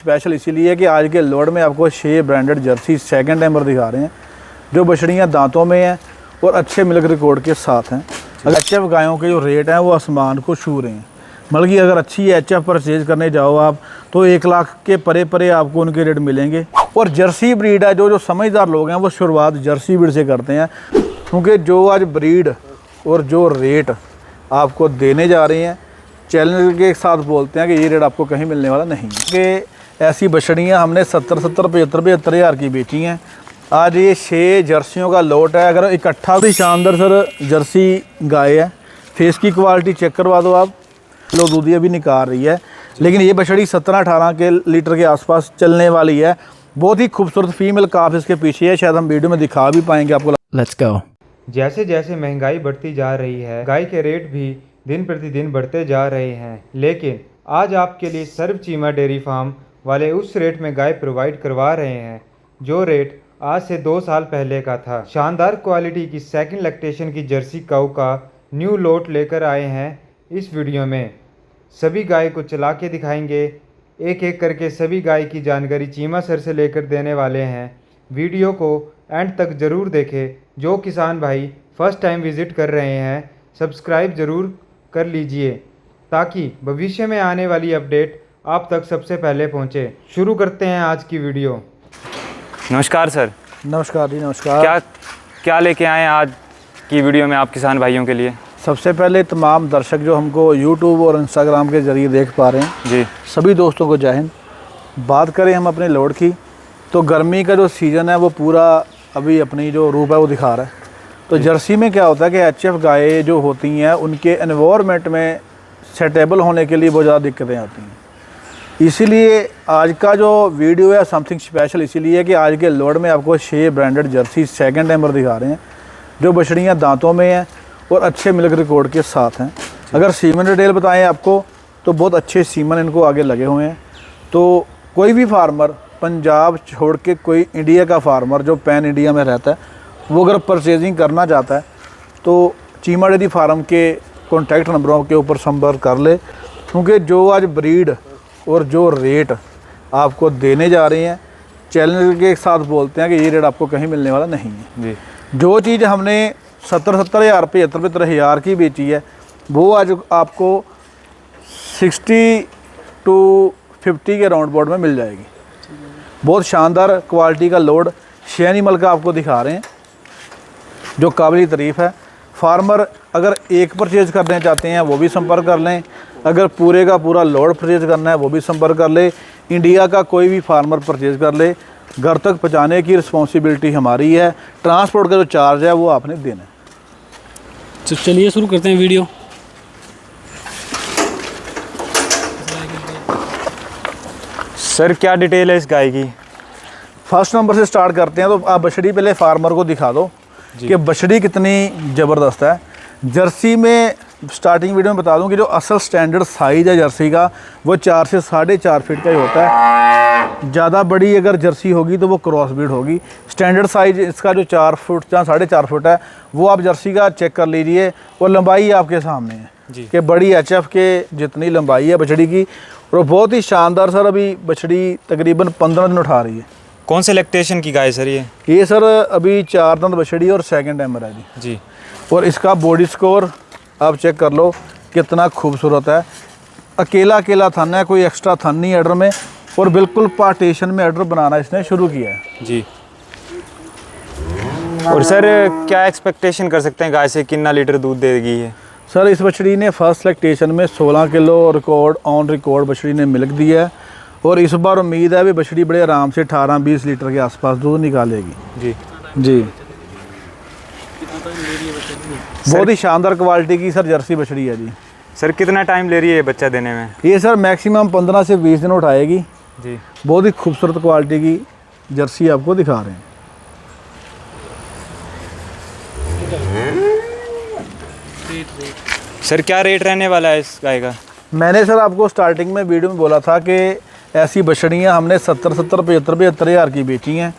Special इसीलिए कि आज के लोड में आपको 6 ब्रांडेड जर्सी सेकंड टाइमर दिखा रहे हैं जो बछड़ियाँ दांतों में हैं और अच्छे मिल्क रिकॉर्ड के साथ हैं। एचएफ गायों के जो रेट हैं वो आसमान को छू रहे हैं। मतलब कि अगर अच्छी एचएफ परचेज करने जाओ आप तो 1 लाख के परे परे आपको उनके रेट मिलेंगे। और जर्सी ब्रीड है, जो समझदार लोग हैं वो शुरुआत जर्सी ब्रीड से करते हैं, क्योंकि जो आज ब्रीड और जो रेट आपको देने जा रहे हैं चैलेंज के साथ बोलते हैं कि ये रेट आपको कहीं मिलने वाला नहीं है। कि ऐसी बछड़ियाँ हमने 70 75 हज़ार की बेची हैं। आज ये 6 जर्सियों का लोट है। अगर इकट्ठा भी शानदार सर जर्सी गाय है, फेस की क्वालिटी चेक करवा दो आप। लो दूधिया भी निकाल रही है, लेकिन ये बछड़ी 17-18 के लीटर के आसपास चलने वाली है। बहुत ही खूबसूरत फीमेल काफ इसके पीछे है, शायद हम वीडियो में दिखा भी पाएंगे आपको। Let's go. जैसे जैसे महंगाई बढ़ती जा रही है, गाय के रेट भी दिन प्रतिदिन बढ़ते जा रहे हैं, लेकिन आज आपके लिए सर्व चीमा डेयरी फार्म वाले उस रेट में गाय प्रोवाइड करवा रहे हैं जो रेट आज से 2 साल पहले का था। शानदार क्वालिटी की सेकंड लैक्टेशन की जर्सी काऊ का न्यू लोट लेकर आए हैं। इस वीडियो में सभी गाय को चला के दिखाएंगे, एक एक करके सभी गाय की जानकारी चीमा सर से लेकर देने वाले हैं। वीडियो को एंड तक ज़रूर देखें। जो किसान भाई फर्स्ट टाइम विज़िट कर रहे हैं सब्सक्राइब ज़रूर कर लीजिए ताकि भविष्य में आने वाली अपडेट आप तक सबसे पहले पहुंचे। शुरू करते हैं आज की वीडियो। नमस्कार सर। नमस्कार जी, नमस्कार। क्या लेके आए हैं आज की वीडियो में आप किसान भाइयों के लिए? सबसे पहले तमाम दर्शक जो हमको यूट्यूब और इंस्टाग्राम के ज़रिए देख पा रहे हैं जी, सभी दोस्तों को जय हिंद। बात करें हम अपने लोड की तो गर्मी का जो सीज़न है वो पूरा अभी अपनी जो रूप है वो दिखा रहा है। तो जर्सी में क्या होता है कि एचएफ गायें जो होती हैं उनके एनवायरनमेंट में सेटेबल होने के लिए बहुत ज़्यादा दिक्कतें आती हैं। इसीलिए आज का जो वीडियो है समथिंग स्पेशल इसीलिए कि आज के लोड में आपको 6 ब्रांडेड जर्सी सेकंड टाइमर दिखा रहे हैं जो बछड़ियाँ दांतों में हैं और अच्छे मिल्क रिकॉर्ड के साथ हैं। अगर सीमन डिटेल बताएं आपको तो बहुत अच्छे सीमन इनको आगे लगे हुए हैं। तो कोई भी फार्मर पंजाब छोड़ के कोई इंडिया का फार्मर जो पैन इंडिया में रहता है वो अगर परचेजिंग करना चाहता है तो चीमा डेयरी फार्म के कॉन्टैक्ट नंबरों के ऊपर संपर्क कर ले, क्योंकि जो आज ब्रीड और जो रेट आपको देने जा रहे हैं चैलेंज के साथ बोलते हैं कि ये रेट आपको कहीं मिलने वाला नहीं है जी। जो चीज़ हमने 70 हज़ार 75 हज़ार की बेची है वो आज आपको 60 to 50 के राउंड बोर्ड में मिल जाएगी। बहुत शानदार क्वालिटी का लोड 6 एनिमल का आपको दिखा रहे हैं जो काबिल तारीफ़ है। फार्मर अगर एक परचेज़ करना चाहते हैं वो भी संपर्क कर लें, अगर पूरे का पूरा लोड परचेज़ करना है वो भी संपर्क कर ले। इंडिया का कोई भी फार्मर परचेज़ कर ले, घर तक पहुँचाने की रिस्पॉन्सिबिलिटी हमारी है। ट्रांसपोर्ट का जो चार्ज है वो आपने देना है। तो चलिए शुरू करते हैं वीडियो। सर क्या डिटेल है इस गाय की? फर्स्ट नंबर से स्टार्ट करते हैं। तो आप बछड़ी पहले फार्मर को दिखा दो कि बछड़ी कितनी ज़बरदस्त है। जर्सी में स्टार्टिंग वीडियो में बता दूं कि जो असल स्टैंडर्ड साइज़ है जर्सी का वो 4 से 4.5 फीट का ही होता है। ज़्यादा बड़ी अगर जर्सी होगी तो वो क्रॉस ब्रीड होगी। स्टैंडर्ड साइज़ इसका जो 4 फुट या 4.5 फुट है वो आप जर्सी का चेक कर लीजिए। और लंबाई आपके सामने है कि बड़ी एचएफ के जितनी लंबाई है बछड़ी की, और बहुत ही शानदार सर अभी बछड़ी तकरीबन 15 दिन उठा रही है। कौन से लैक्टेशन की गाय सर ये सर अभी 4 दंत बछड़ी और सेकंड टाइमर है जी। और इसका बॉडी स्कोर आप चेक कर लो कितना खूबसूरत है। अकेला थन है, कोई एक्स्ट्रा थन नहीं एडर में, और बिल्कुल पार्टीशन में एडर बनाना इसने शुरू किया है जी। और सर क्या एक्सपेक्टेशन कर सकते हैं गाय से, कितना लीटर दूध देगी है? सर इस बछड़ी ने फर्स्ट लैक्टेशन में 16 किलो रिकॉर्ड ऑन रिकॉर्ड बछड़ी ने मिल्क दिया है। और इस बार उम्मीद है भी बछड़ी बड़े आराम से 18-20 लीटर के आसपास दूध निकालेगी जी जी। बहुत ही शानदार क्वालिटी की सर जर्सी बछड़ी है जी। सर कितना टाइम ले रही है बच्चा देने में? ये सर मैक्सिमम 15 से 20 दिन उठाएगी जी। बहुत ही खूबसूरत क्वालिटी की जर्सी आपको दिखा रहे हैं। सर क्या रेट रहने वाला है इस गाय का? मैंने सर आपको स्टार्टिंग में वीडियो में बोला था कि ऐसी बछड़ियाँ हमने 70 75 हज़ार की बेची हैं।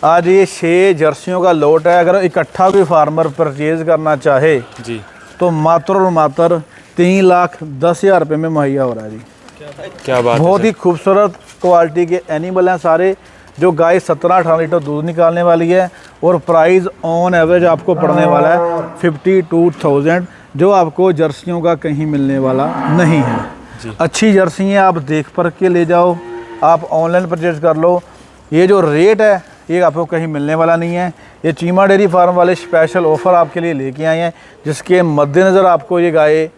आज ये 6 जर्सियों का लोट है। अगर इकट्ठा कोई फार्मर परचेज़ करना चाहे जी तो मात्र और मात्र 3,10,000 रुपये में मुहैया हो रहा है जी। क्या बात है बहुत सर। ही खूबसूरत क्वालिटी के एनिमल हैं सारे। जो गाय 17-18 लीटर दूध निकालने वाली है और प्राइस ऑन एवरेज आपको पड़ने वाला है 52,000, जो आपको जर्सियों का कहीं मिलने वाला नहीं है। अच्छी जर्सी हैं, आप देख पर के ले जाओ, आप ऑनलाइन परचेज कर लो। ये जो रेट है ये आपको कहीं मिलने वाला नहीं है। ये चीमा डेयरी फार्म वाले स्पेशल ऑफ़र आपके लिए लेके आए हैं, जिसके मद्देनज़र आपको ये गाय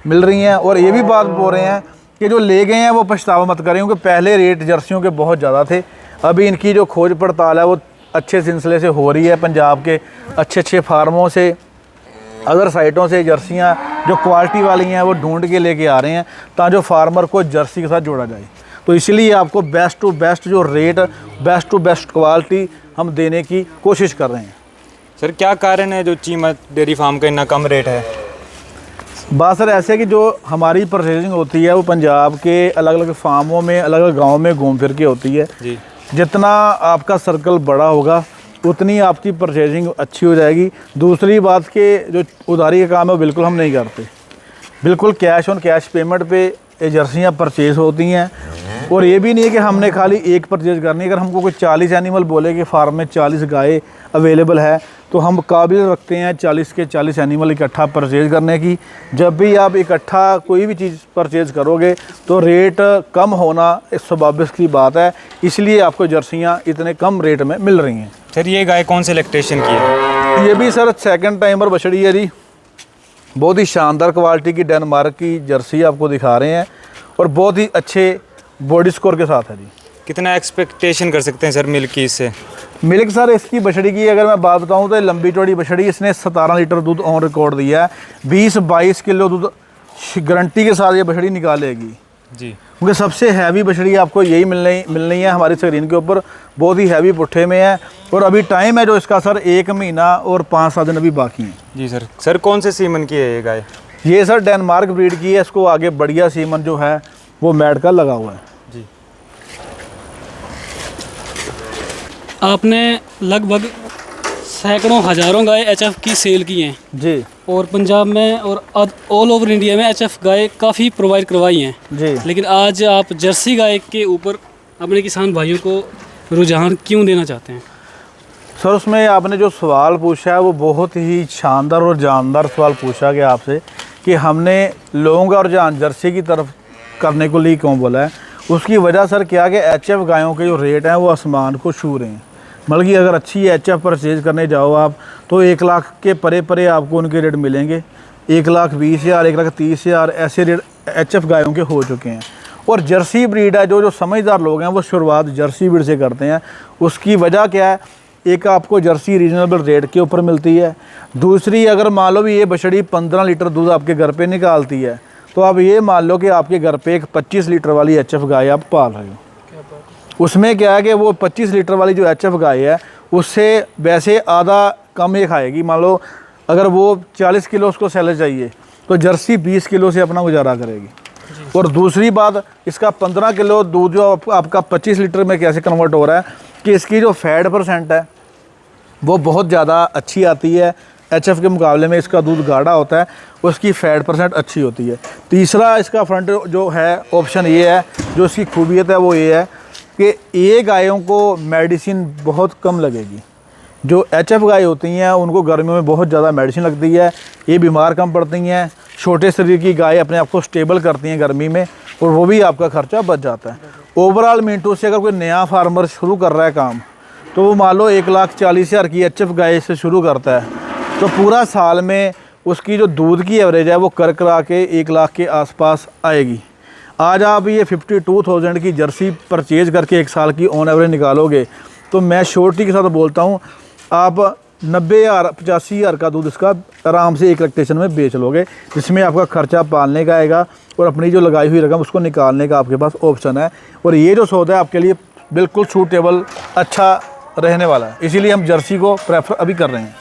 मिल रही हैं। और ये भी बात बोल रहे हैं कि जो ले गए हैं वो पछतावा मत करें, क्योंकि पहले रेट जर्सियों के बहुत ज़्यादा थे। अभी इनकी जो खोज पड़ताल है वो अच्छे सिलसिले से हो रही है, पंजाब के अच्छे फार्मों से, अदर साइटों से जर्सियाँ जो क्वालिटी वाली हैं वो ढूंढ के लेके आ रहे हैं, ताकि जो फार्मर को जर्सी के साथ जोड़ा जाए। तो इसलिए आपको बेस्ट टू बेस्ट जो rate, best to best quality हम देने की कोशिश कर रहे हैं। सर क्या कारण है जो चीमा डेयरी फार्म का इतना कम रेट है? बात सर ऐसे है कि जो हमारी परचेजिंग होती है वो पंजाब के अलग अलग फार्मों में, अलग अलग गाँव में घूम फिर के होती है जी। जितना आपका सर्कल बड़ा होगा उतनी आपकी परचेजिंग अच्छी हो जाएगी। दूसरी बात के जो उधारी का काम है वो बिल्कुल हम नहीं करते, बिल्कुल कैश ऑन कैश पेमेंट पे ये जर्सियाँ परचेज़ होती हैं। और ये भी नहीं है कि हमने खाली एक परचेज़ करनी है। अगर हमको कोई 40 एनिमल बोले कि फार्म में 40 गाय अवेलेबल है तो हम काबिल रखते हैं 40 के 40 एनिमल इकट्ठा परचेज़ करने की। जब भी आप इकट्ठा कोई भी चीज़ परचेज़ करोगे तो रेट कम होना एक स्वाभाविक की बात है, इसलिए आपको जर्सियाँ इतने कम रेट में मिल रही हैं। सर ये गाय कौन से लैक्टेशन की है? ये भी सर सेकंड टाइमर बछड़ी है जी, बहुत ही शानदार क्वालिटी की डेनमार्क की जर्सी आपको दिखा रहे हैं और बहुत ही अच्छे बॉडी स्कोर के साथ है जी। कितना एक्सपेक्टेशन कर सकते हैं सर मिल्क की इससे? मिल्क सर इसकी बछड़ी की अगर मैं बात बताऊं तो ये लंबी चौड़ी बछड़ी, इसने 17 लीटर दूध ऑन रिकॉर्ड दिया है। 20-22 किलो दूध गारंटी के साथ ये बछड़ी निकालेगी जी। क्योंकि सबसे हैवी बछड़ी आपको यही मिलनी है हमारी स्क्रीन के ऊपर। बहुत ही हैवी पुट्ठे में है और अभी टाइम है जो इसका सर 1 महीना और 5-7 दिन अभी बाकी हैं जी। सर कौन से सीमन की है ये गाय? ये सर डेनमार्क ब्रीड की है। इसको आगे बढ़िया सीमन जो है वो मैट का लगा हुआ है जी। आपने लगभग सैकड़ों हज़ारों गाय एचएफ की सेल की हैं जी और पंजाब में और ऑल ओवर इंडिया में एचएफ गाय काफ़ी प्रोवाइड करवाई हैं जी। लेकिन आज आप जर्सी गाय के ऊपर अपने किसान भाइयों को रुझान क्यों देना चाहते हैं? सर उसमें आपने जो सवाल पूछा है वो बहुत ही शानदार और जानदार सवाल पूछा गया आपसे कि हमने लोगों का रुझान जर्सी की तरफ करने को लिए क्यों बोला है। उसकी वजह सर क्या कि एचएफ गायों के जो रेट हैं वो आसमान को छू रहे हैं। मतलब कि अगर अच्छी एचएफ परचेज करने जाओ आप तो 1 लाख के परे आपको उनके रेट मिलेंगे। 1,20,000, 1,30,000 ऐसे रेट एचएफ गायों के हो चुके हैं। और जर्सी ब्रीड है, जो समझदार लोग हैं वो शुरुआत जर्सी ब्रीड से करते हैं। उसकी वजह क्या है, एक आपको जर्सी रीजनेबल रेट के ऊपर मिलती है। दूसरी, अगर मान लो भी ये बछड़ी 15 लीटर दूध आपके घर पे निकालती है तो आप ये मान लो कि आपके घर पे एक 25 लीटर वाली एचएफ गाय आप पाल रहे हो। उसमें क्या है कि वो 25 लीटर वाली जो एचएफ गाय है उससे वैसे आधा कम ही खाएगी। मान लो अगर वो 40 किलो उसको सैलरी चाहिए तो जर्सी 20 किलो से अपना गुजारा करेगी। और दूसरी बात, इसका 15 किलो दूध जो आपका 25 लीटर में कैसे कन्वर्ट हो रहा है कि इसकी जो फैट परसेंट है वो बहुत ज़्यादा अच्छी आती है। एचएफ के मुकाबले में इसका दूध गाढ़ा होता है, उसकी फैट परसेंट अच्छी होती है। तीसरा इसका फ्रंट जो है ऑप्शन ये है, जो इसकी खूबियत है वो ये है कि ये गायों को मेडिसिन बहुत कम लगेगी। जो एचएफ गाय होती हैं उनको गर्मियों में बहुत ज़्यादा मेडिसिन लगती है, ये बीमार कम पड़ती हैं। छोटे शरीर की गाय अपने आप को स्टेबल करती हैं गर्मी में और वो भी आपका खर्चा बच जाता है। ओवरऑल मिनटों से अगर कोई नया फार्मर शुरू कर रहा है काम तो वो मान लो 1,40,000 की एचएफ गाय से शुरू करता है तो पूरा साल में उसकी जो दूध की एवरेज है वो कर करा के 1 लाख के आसपास आएगी। आज आप ये 52,000 की जर्सी परचेज करके 1 साल की ऑन एवरेज निकालोगे तो मैं श्योरिटी के साथ बोलता हूँ आप 90,000 85,000 का दूध इसका आराम से एक लैक्टेशन में बेच लोगे, जिसमें आपका खर्चा पालने का आएगा और अपनी जो लगाई हुई रकम उसको निकालने का आपके पास ऑप्शन है। और ये जो सौदा है आपके लिए बिल्कुल सूटेबल अच्छा रहने वाला है, इसीलिए हम जर्सी को प्रेफर अभी कर रहे हैं।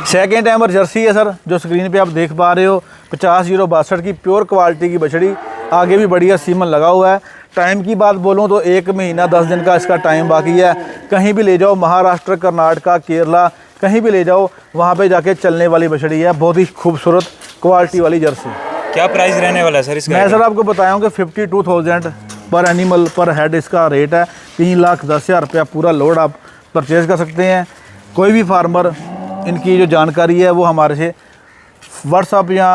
सेकेंड टाइमर जर्सी है सर, जो स्क्रीन पे आप देख पा रहे हो, 50,062 की प्योर क्वालिटी की बछड़ी, आगे भी बढ़िया सीमन लगा हुआ है। टाइम की बात बोलूं तो 1 महीना 10 दिन का इसका टाइम बाकी है। कहीं भी ले जाओ, महाराष्ट्र, कर्नाटका, केरला, कहीं भी ले जाओ, वहाँ पे जाके चलने वाली बछड़ी है। बहुत ही खूबसूरत क्वालिटी वाली जर्सी। क्या प्राइस रहने वाला है सर इसका? मैं सर आपको बताया हूँ कि 52,000 पर एनिमल पर हेड इसका रेट है। 3,10,000 रुपया पूरा लोड आप परचेज़ कर सकते हैं। कोई भी फार्मर इनकी जो जानकारी है वो हमारे से व्हाट्सअप या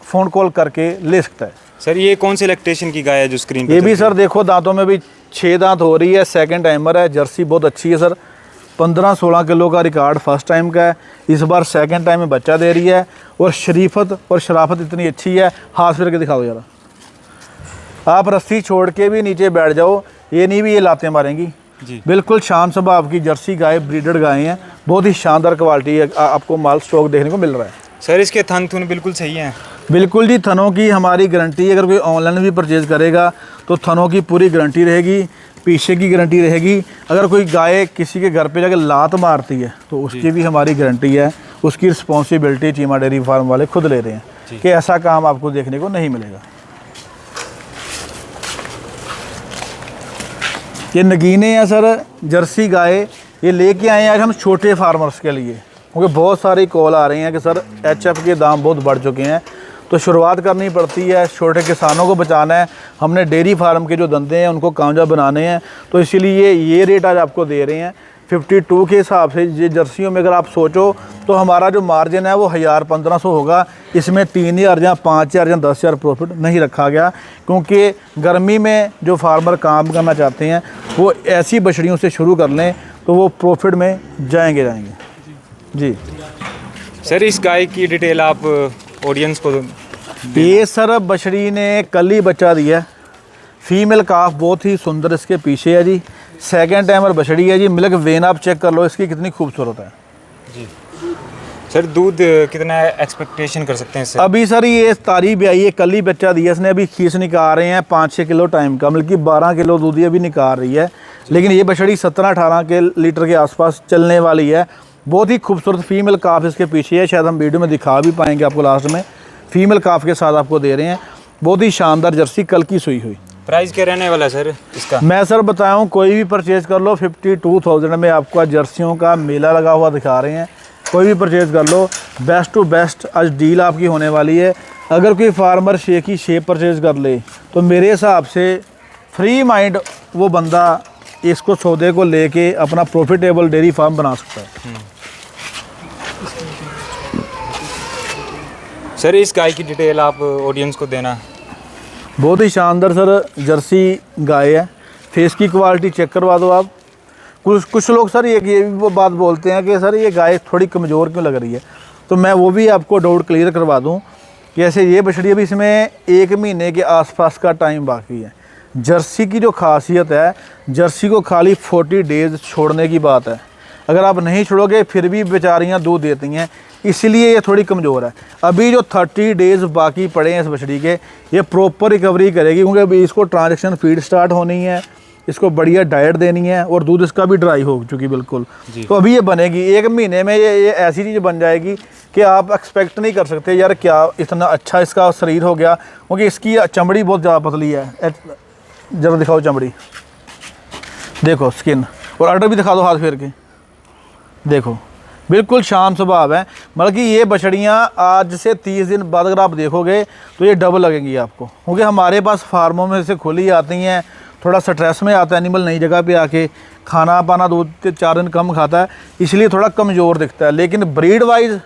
फ़ोन कॉल करके ले सकता है। सर ये कौन सी लैक्टेशन की गाय है जो स्क्रीन पे ये चल भी रही है? सर देखो दांतों में भी 6 दांत हो रही है, सेकंड टाइमर है, जर्सी बहुत अच्छी है सर। 15-16 किलो का रिकॉर्ड फर्स्ट टाइम का है, इस बार सेकंड टाइम में बच्चा दे रही है। और शरीफत और शराफत इतनी अच्छी है, हाथ फिर के दिखा दो ज़रा। आप रस्सी छोड़ के भी नीचे बैठ जाओ, ये नहीं भी ये लाते मारेंगी जी। बिल्कुल शांत स्वभाव की जर्सी गाय, ब्रीडेड गाय हैं, बहुत ही शानदार क्वालिटी है। आपको माल स्टॉक देखने को मिल रहा है। सर इसके थन थुन बिल्कुल सही हैं? बिल्कुल जी, थनों की हमारी गारंटी है। अगर कोई ऑनलाइन भी परचेज़ करेगा तो थनों की पूरी गारंटी रहेगी, पीछे की गारंटी रहेगी। अगर कोई गाय किसी के घर पे जाकर लात मारती है तो उसकी भी हमारी गारंटी है। उसकी रिस्पॉन्सिबिलिटी चीमा डेयरी फार्म वाले खुद ले रहे हैं कि ऐसा काम आपको देखने को नहीं मिलेगा। ये नगीने हैं सर, जर्सी गाय, ये लेके आए हैं आज हम छोटे फार्मर्स के लिए, क्योंकि बहुत सारी कॉल आ रही हैं कि सर HF के दाम बहुत बढ़ चुके हैं, तो शुरुआत करनी पड़ती है, छोटे किसानों को बचाना है। हमने डेयरी फार्म के जो धंधे हैं उनको कामयाब बनाने हैं, तो इसीलिए ये रेट आज आपको दे रहे हैं। 52 के हिसाब से ये जर्सियों में अगर आप सोचो तो हमारा जो मार्जिन है वो 1000-1500 होगा। इसमें 3000 या 5000 या 10,000 प्रॉफिट नहीं रखा गया, क्योंकि गर्मी में जो फार्मर काम करना चाहते हैं वो ऐसी बछड़ियों से शुरू कर लें तो वो प्रॉफिट में जाएंगे जी। सर इस गाय की डिटेल आप ऑडियंस को ये सर बछड़ी ने कल ही बच्चा दिया है, फीमेल काफ बहुत ही सुंदर इसके पीछे है जी। सेकंड टाइमर बछड़ी है जी। मिल्क वेन आप चेक कर लो इसकी कितनी खूबसूरत है जी। सर दूध कितना एक्सपेक्टेशन कर सकते हैं इससे? अभी सर ये तारीख भी आई है, कल ही बच्चा दिया इसने, अभी खीस निकाल रहे हैं 5-6 किलो टाइम का, बल्कि 12 किलो दूध ये अभी निकाल रही है। लेकिन ये बछड़ी 17-18 के लीटर के आसपास चलने वाली है। बहुत ही खूबसूरत फीमेल काफ इसके पीछे है, शायद हम वीडियो में दिखा भी पाएंगे आपको लास्ट में। फीमेल काफ के साथ आपको दे रहे हैं, बहुत ही शानदार जर्सी, कल की सुई हुई। प्राइस क्या रहने वाला है सर इसका? मैं सर बताऊं कोई भी परचेज़ कर लो, 52,000 में आपका जर्सियों का मेला लगा हुआ दिखा रहे हैं। कोई भी परचेज़ कर लो, बेस्ट टू बेस्ट आज डील आपकी होने वाली है। अगर कोई फार्मर शेख ही शेप परचेज़ कर ले तो मेरे हिसाब से फ्री माइंड वो बंदा इसको सौदे को लेके अपना प्रॉफिटेबल डेयरी फार्म बना सकता है। सर इस गाय की डिटेल आप ऑडियंस को देना। बहुत ही शानदार सर जर्सी गाय है, फेस की क्वालिटी चेक करवा दो आप। कुछ लोग सर ये भी वो बात बोलते हैं कि सर ये गाय थोड़ी कमज़ोर क्यों लग रही है, तो मैं वो भी आपको डाउट क्लियर करवा दूं कि ऐसे ये बछड़ी अभी इसमें 1 महीने के आसपास का टाइम बाकी है। जर्सी की जो खासियत है, जर्सी को खाली 40 डेज़ छोड़ने की बात है। अगर आप नहीं छोड़ोगे फिर भी बेचारियाँ दूध देती हैं, इसलिए ये थोड़ी कमज़ोर है। अभी जो 30 डेज़ बाकी पड़े हैं इस बछड़ी के, ये प्रॉपर रिकवरी करेगी, क्योंकि अभी इसको ट्रांजेक्शन फीड स्टार्ट होनी है, इसको बढ़िया डाइट देनी है और दूध इसका भी ड्राई हो चुकी बिल्कुल। तो अभी ये बनेगी 1 महीने में, ये ऐसी चीज़ बन जाएगी कि आप एक्सपेक्ट नहीं कर सकते यार क्या इतना अच्छा इसका शरीर हो गया, क्योंकि इसकी चमड़ी बहुत ज़्यादा पतली है। जरा दिखाओ चमड़ी, देखो स्किन, और अडर भी दिखा दो हाथ फेर के, देखो बिल्कुल शांत स्वभाव है। बल्कि ये बछड़ियाँ आज से 30 दिन बाद अगर आप देखोगे तो ये डबल लगेंगी आपको, क्योंकि हमारे पास फार्मों में से खुली आती हैं, थोड़ा स्ट्रेस में आता है एनिमल, नई जगह पे आके खाना पाना 2-4 दिन कम खाता है, इसलिए थोड़ा कमज़ोर दिखता है। लेकिन ब्रीड वाइज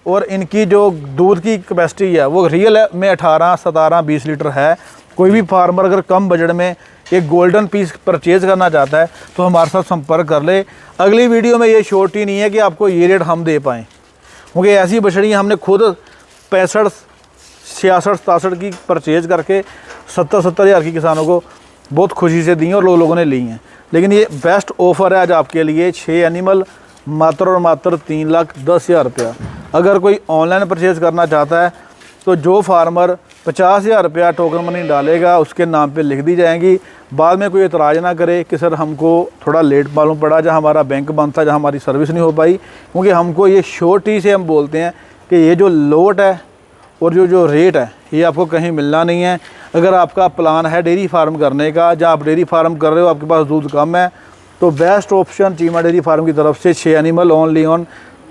और इनकी जो दूध की कैपेसिटी है वो रियल में 18, 17, 20 लीटर है। कोई भी फार्मर अगर कम बजट में एक गोल्डन पीस परचेज़ करना चाहता है तो हमारे साथ संपर्क कर ले। अगली वीडियो में ये श्योरिटी नहीं है कि आपको ये रेट हम दे पाएँ, क्योंकि ऐसी बछड़ियाँ हमने खुद 65, 66, 67 की परचेज़ करके 70 हज़ार की किसानों को बहुत खुशी से दी हैं और लोगों ने ली हैं। लेकिन ये बेस्ट ऑफ़र है आज आपके लिए, 6 एनिमल मात्र और मात्र 3,10,000 रुपया। अगर कोई ऑनलाइन परचेज़ करना चाहता है तो जो फार्मर 50,000 रुपया टोकन मनी डालेगा उसके नाम पे लिख दी जाएंगी। बाद में कोई एतराज़ ना करे कि सर हमको थोड़ा लेट मालूम पड़ा, जहाँ हमारा बैंक बंद था, जहाँ हमारी सर्विस नहीं हो पाई, क्योंकि हमको ये श्योरिटी से हम बोलते हैं कि ये जो लोट है और जो रेट है ये आपको कहीं मिलना नहीं है। अगर आपका प्लान है डेयरी फार्म करने का, जहाँ आप डेयरी फार्म कर रहे हो, आपके पास दूध कम है, तो best option Cheema dairy farm की तरफ से 6 एनिमल ओनली ऑन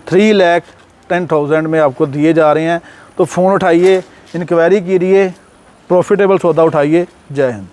3,10,000 में आपको दिए जा रहे हैं। तो फ़ोन उठाइए, इंक्वायरी कीजिए, प्रॉफिटेबल सौदा उठाइए। जय हिंद।